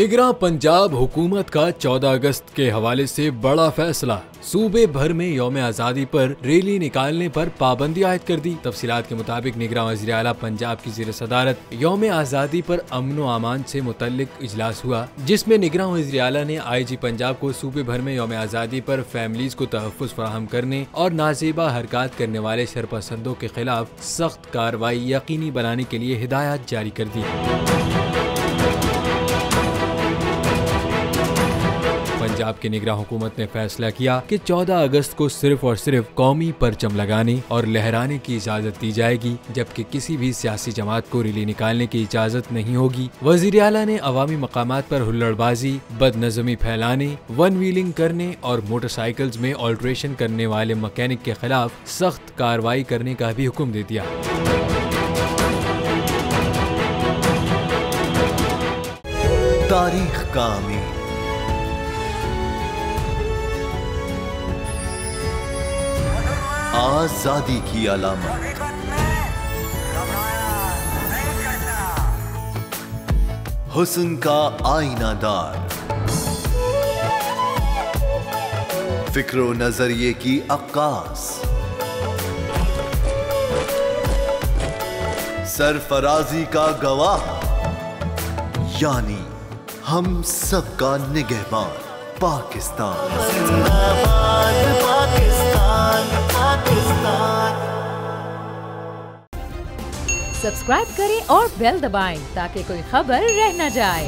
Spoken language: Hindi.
निगरां पंजाब हुकूमत का 14 अगस्त के हवाले से बड़ा फैसला। सूबे भर में यौम आज़ादी पर रैली निकालने पर पाबंदी आयद कर दी। तफसीलात के मुताबिक निगरां वज़ीर आला पंजाब की ज़ेर सदारत यौम आज़ादी पर अमन व अमान से मुतल्लिक इजलास हुआ, जिसमें निगरां वज़ीर आला ने IG पंजाब को सूबे भर में यौम आज़ादी पर फैमिलीज को तहफ़्फ़ुज़ फराहम करने और नाज़ेबा हरकत करने वाले शरपसंदों के खिलाफ सख्त कार्रवाई यकीनी बनाने के लिए हिदायत जारी कर दी। पंजाब की निगरां हुकूमत ने फैसला किया कि 14 अगस्त को सिर्फ और सिर्फ कौमी परचम लगाने और लहराने की इजाजत दी जाएगी, जबकि किसी भी सियासी जमात को रैली निकालने की इजाजत नहीं होगी। वज़ीर आला ने अवामी मकामात पर हुल्लड़बाजी, बदनज़मी फैलाने, वन व्हीलिंग करने और मोटरसाइकिल्स में ऑल्ट्रेशन करने वाले मकैनिक के खिलाफ सख्त कार्रवाई करने का भी हुक्म दे दिया। तारीख का अमीर आजादी की अलामत, हुस्न का आईनादार, फिक्रो नजरिए की अक्कास, सरफराजी का गवाह, यानी हम सबका निगहबान पाकिस्तान। सब्सक्राइब करें और बेल दबाएं ताकि कोई खबर रह न जाए।